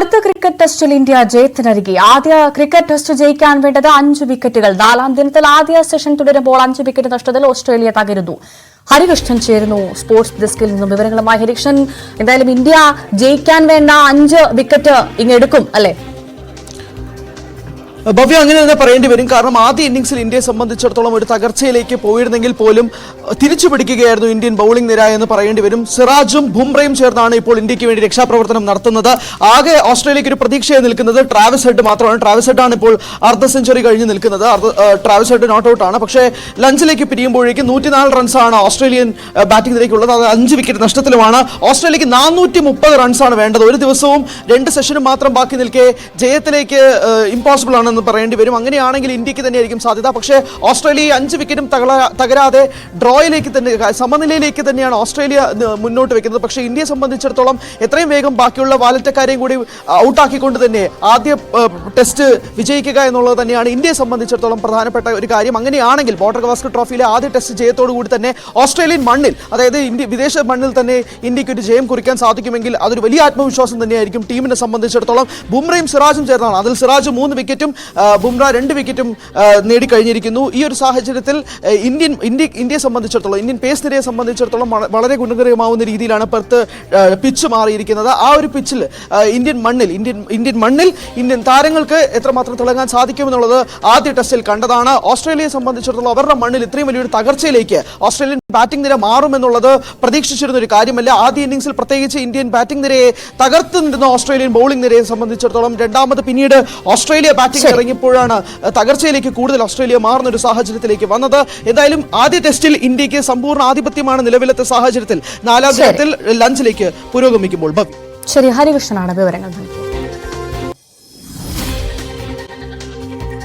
Perth cricket ടെസ്റ്റിൽ India ജയത്തിനരികെ. ആദ്യ cricket test ജയിക്കാൻ വേണ്ടത് 5 വിക്കറ്റുകൾ. 4ാം ദിനത്തിൽ ആദ്യ സെഷൻ തുടരുമ്പോൾ 5 വിക്കറ്റ് നഷ്ടത്തിൽ ഓസ്ട്രേലിയ തകരുന്നു. ഹരികൃഷ്ണൻ ചേരുന്നു സ്പോർട്സ് ഡെസ്കിൽ നിന്നും വിവരങ്ങളുമായി. ഹരികൃഷ്ണൻ, എന്തായാലും ഇന്ത്യ ജയിക്കാൻ വേണ്ട 5 വിക്കറ്റ് ഇങ്ങെടുക്കും അല്ലേ? ഭവ്യ, അങ്ങനെ തന്നെ പറയേണ്ടി വരും. കാരണം ആദ്യ ഇന്നിംഗ്സിൽ ഇന്ത്യയെ സംബന്ധിച്ചിടത്തോളം ഒരു തകർച്ചയിലേക്ക് പോയിരുന്നെങ്കിൽ പോലും തിരിച്ചു പിടിക്കുകയായിരുന്നു ഇന്ത്യൻ ബൌളിംഗ് നിര എന്ന് പറയേണ്ടി വരും. സിറാജും ബുംറയും ചേർന്നാണ് ഇപ്പോൾ ഇന്ത്യക്ക് വേണ്ടി രക്ഷാപ്രവർത്തനം നടത്തുന്നത്. ആകെ ഓസ്ട്രേലിയക്ക് ഒരു പ്രതീക്ഷയായി നിൽക്കുന്നത് ട്രാവിസ് ഹെഡ് മാത്രമാണ്. ട്രാവിസ് ഹെഡാണ് ഇപ്പോൾ അർദ്ധ സെഞ്ചുറി കഴിഞ്ഞ് നിൽക്കുന്നത്. ട്രാവിസ് ഹെഡ് നോട്ട് ഔട്ട് ആണ്. പക്ഷേ ലഞ്ചിലേക്ക് പിരിയുമ്പോഴേക്കും 104 റൺസാണ് ഓസ്ട്രേലിയൻ ബാറ്റിംഗ് നിരയ്ക്കുള്ളത്. അത് 5 വിക്കറ്റ് നഷ്ടത്തിലുമാണ്. ഓസ്ട്രേലിയക്ക് 430 റൺസാണ് വേണ്ടത്. ഒരു ദിവസവും 2 സെഷനും മാത്രം ബാക്കി നിൽക്കെ ജയത്തിലേക്ക് ഇമ്പോസിബിൾ ആണ് എന്ന് പറയേണ്ടി വരും. അങ്ങനെയാണെങ്കിൽ ഇന്ത്യക്ക് തന്നെയായിരിക്കും സാധ്യത. പക്ഷേ ഓസ്ട്രേലിയ 5 വിക്കറ്റും തകരാതെ ഡ്രോയിലേക്ക് തന്നെ, സമനിലയിലേക്ക് തന്നെയാണ് ഓസ്ട്രേലിയ മുന്നോട്ട് വെക്കുന്നത്. പക്ഷേ ഇന്ത്യയെ സംബന്ധിച്ചിടത്തോളം എത്രയും വേഗം ബാക്കിയുള്ള വാലറ്റക്കാരെയും കൂടി ഔട്ടാക്കിക്കൊണ്ട് തന്നെ ആദ്യ ടെസ്റ്റ് വിജയിക്കുക എന്നുള്ളത് തന്നെയാണ് ഇന്ത്യയെ സംബന്ധിച്ചിടത്തോളം പ്രധാനപ്പെട്ട ഒരു കാര്യം. അങ്ങനെയാണെങ്കിൽ ബോർഡർ ഗവാസ്കർ ട്രോഫിയിലെ ആദ്യ ടെസ്റ്റ് ജയത്തോടു കൂടി തന്നെ ഓസ്ട്രേലിയൻ മണ്ണിൽ, അതായത് വിദേശ മണ്ണിൽ തന്നെ ഇന്ത്യക്ക് ഒരു ജയം കുറിക്കാൻ സാധിക്കുമെങ്കിൽ അതൊരു വലിയ ആത്മവിശ്വാസം തന്നെയായിരിക്കും ടീമിനെ സംബന്ധിച്ചിടത്തോളം. ബുംറയും സിറാജും ചേർന്നാണ്. അതിൽ സിറാജ് 3 വിക്കറ്റും ബുംറ 2 വിക്കറ്റും നേടിക്കഴിഞ്ഞിരിക്കുന്നു. ഈ ഒരു സാഹചര്യത്തിൽ ഇന്ത്യയെ സംബന്ധിച്ചിടത്തോളം, ഇന്ത്യൻ പേസ് നിരയെ സംബന്ധിച്ചിടത്തോളം വളരെ ഗുണകരമാവുന്ന രീതിയിലാണ് പെർത്ത് പിച്ച് മാറിയിരിക്കുന്നത്. ആ ഒരു പിച്ചിൽ ഇന്ത്യൻ മണ്ണിൽ ഇന്ത്യൻ താരങ്ങൾക്ക് എത്രമാത്രം തിളങ്ങാൻ സാധിക്കുമെന്നുള്ളത് ആദ്യ ടെസ്റ്റിൽ കണ്ടതാണ്. ഓസ്ട്രേലിയയെ സംബന്ധിച്ചിടത്തോളം അവരുടെ മണ്ണിൽ ഇത്രയും വലിയൊരു തകർച്ചയിലേക്ക് ഓസ്ട്രേലിയൻ ബാറ്റിംഗ് നിര മാറുമെന്നുള്ളത് പ്രതീക്ഷിച്ചിരുന്ന ഒരു കാര്യമല്ല. ആദ്യ ഇന്നിംഗ്സിൽ പ്രത്യേകിച്ച് ഇന്ത്യൻ ബാറ്റിംഗ് നിരയെ തകർത്ത് നിന്നിരുന്ന ഓസ്ട്രേലിയൻ ബൌളിംഗ് നിരയെ സംബന്ധിച്ചിടത്തോളം പിന്നീട് ഓസ്ട്രേലിയ ബാറ്റിംഗ് ഇറങ്ങിയപ്പോഴാണ് തകർച്ചയിലേക്ക് കൂടുതൽ ഓസ്ട്രേലിയ മാറുന്ന ഒരു സാഹചര്യത്തിലേക്ക് വന്നത്. എന്തായാലും ആദ്യ ടെസ്റ്റിൽ ഇന്ത്യക്ക് സമ്പൂർണ്ണ ആധിപത്യമാണ് നിലവിലത്തെ സാഹചര്യത്തിൽ. 4ാം ദിനത്തിൽ ലഞ്ചിലേക്ക് പുരോഗമിക്കുമ്പോൾ. ശരി, ഹരികൃഷ്ണനാണ് വിവരങ്ങൾ നൽകിയത്.